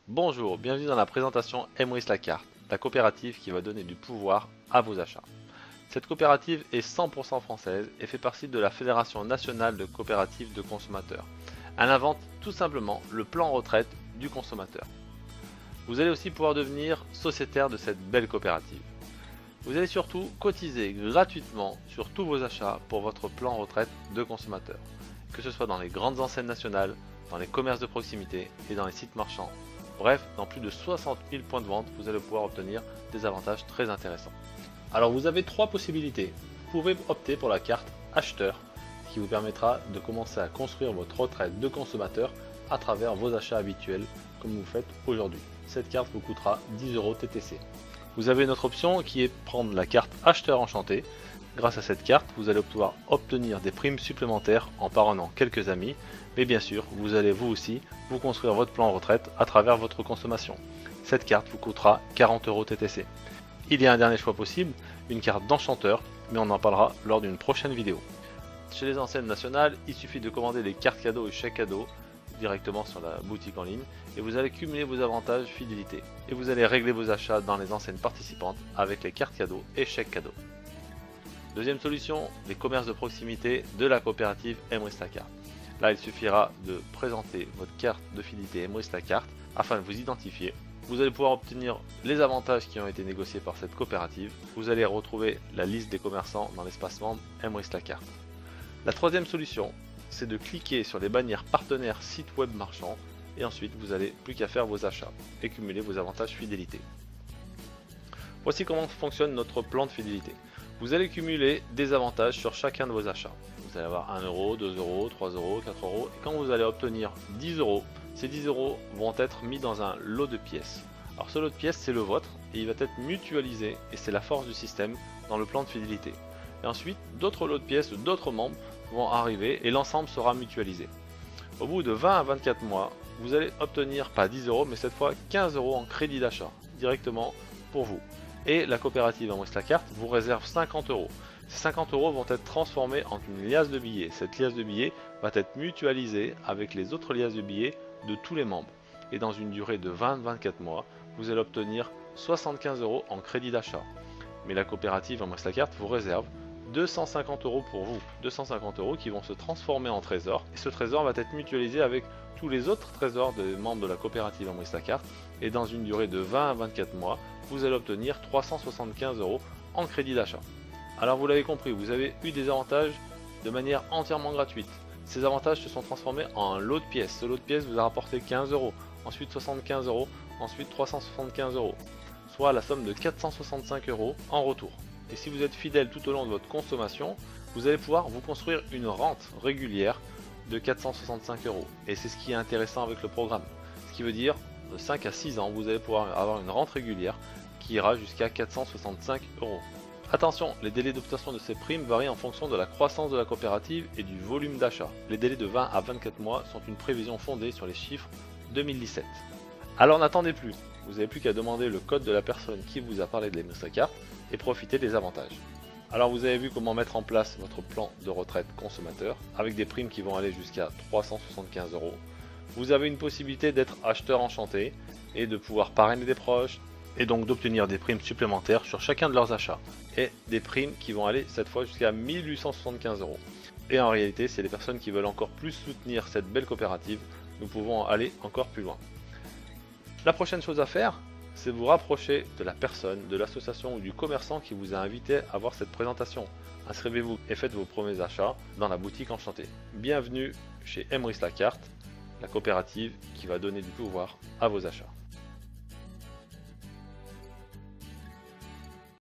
Bonjour, bienvenue dans la présentation Emrys la carte, la coopérative qui va donner du pouvoir à vos achats. Cette coopérative est 100% française et fait partie de la Fédération nationale de coopératives de consommateurs. Elle invente tout simplement le plan retraite du consommateur. Vous allez aussi pouvoir devenir sociétaire de cette belle coopérative. Vous allez surtout cotiser gratuitement sur tous vos achats pour votre plan retraite de consommateur, que ce soit dans les grandes enseignes nationales, dans les commerces de proximité et dans les sites marchands. Bref, dans plus de 60 000 points de vente, vous allez pouvoir obtenir des avantages très intéressants. Alors vous avez trois possibilités. Vous pouvez opter pour la carte acheteur, qui vous permettra de commencer à construire votre retraite de consommateur à travers vos achats habituels, comme vous faites aujourd'hui. Cette carte vous coûtera 10 € TTC. Vous avez une autre option qui est prendre la carte acheteur enchanté. Grâce à cette carte, vous allez pouvoir obtenir des primes supplémentaires en parrainant quelques amis, mais bien sûr, vous allez vous aussi vous construire votre plan retraite à travers votre consommation. Cette carte vous coûtera 40 € TTC. Il y a un dernier choix possible, une carte d'enchanteur, mais on en parlera lors d'une prochaine vidéo. Chez les enseignes nationales, il suffit de commander des cartes cadeaux et chèques cadeaux directement sur la boutique en ligne et vous allez cumuler vos avantages fidélité. Et vous allez régler vos achats dans les enseignes participantes avec les cartes cadeaux et chèques cadeaux. Deuxième solution, les commerces de proximité de la coopérative Emrys la carte. Là, il suffira de présenter votre carte de fidélité Emrys la carte afin de vous identifier. Vous allez pouvoir obtenir les avantages qui ont été négociés par cette coopérative. Vous allez retrouver la liste des commerçants dans l'espace membre Emrys la carte. La troisième solution, c'est de cliquer sur les bannières partenaires sites web marchands et ensuite vous n'avez plus qu'à faire vos achats et cumuler vos avantages fidélité. Voici comment fonctionne notre plan de fidélité. Vous allez cumuler des avantages sur chacun de vos achats. Vous allez avoir 1 €, 2 €, 3 €, 4 € et quand vous allez obtenir 10 €, ces 10 € vont être mis dans un lot de pièces. Alors ce lot de pièces c'est le vôtre et il va être mutualisé et c'est la force du système dans le plan de fidélité. Et ensuite d'autres lots de pièces de d'autres membres vont arriver et l'ensemble sera mutualisé. Au bout de 20 à 24 mois, vous allez obtenir pas 10 € mais cette fois 15 € en crédit d'achat directement pour vous. Et la coopérative Emrys la carte vous réserve 50 €. Ces 50 € vont être transformés en une liasse de billets. Cette liasse de billets va être mutualisée avec les autres liasses de billets de tous les membres. Et dans une durée de 20 à 24 mois, vous allez obtenir 75 € en crédit d'achat. Mais la coopérative Emrys la carte vous réserve 250 € pour vous. 250 € qui vont se transformer en trésor. Et ce trésor va être mutualisé avec tous les autres trésors des membres de la coopérative Emrys la carte. Et dans une durée de 20 à 24 mois, vous allez obtenir 375 € en crédit d'achat. Alors vous l'avez compris, vous avez eu des avantages de manière entièrement gratuite. Ces avantages se sont transformés en un lot de pièces. Ce lot de pièces vous a rapporté 15 €, ensuite 75 €, ensuite 375 €, soit la somme de 465 € en retour. Et si vous êtes fidèle tout au long de votre consommation, vous allez pouvoir vous construire une rente régulière de 465 €. Et c'est ce qui est intéressant avec le programme. Ce qui veut dire de 5 à 6 ans, vous allez pouvoir avoir une rente régulière qui ira jusqu'à 465 €. Attention, les délais d'obtention de ces primes varient en fonction de la croissance de la coopérative et du volume d'achat. Les délais de 20 à 24 mois sont une prévision fondée sur les chiffres 2017. Alors n'attendez plus, vous n'avez plus qu'à demander le code de la personne qui vous a parlé de l'Emrys la carte et profiter des avantages. Alors vous avez vu comment mettre en place votre plan de retraite consommateur avec des primes qui vont aller jusqu'à 375 €. Vous avez une possibilité d'être acheteur enchanté et de pouvoir parrainer des proches et donc d'obtenir des primes supplémentaires sur chacun de leurs achats et des primes qui vont aller cette fois jusqu'à 1875 €. Et en réalité, c'est les personnes qui veulent encore plus soutenir cette belle coopérative, nous pouvons aller encore plus loin. La prochaine chose à faire, c'est vous rapprocher de la personne, de l'association ou du commerçant qui vous a invité à voir cette présentation. Inscrivez-vous et faites vos premiers achats dans la boutique enchantée. Bienvenue chez Emrys la carte, la coopérative qui va donner du pouvoir à vos achats.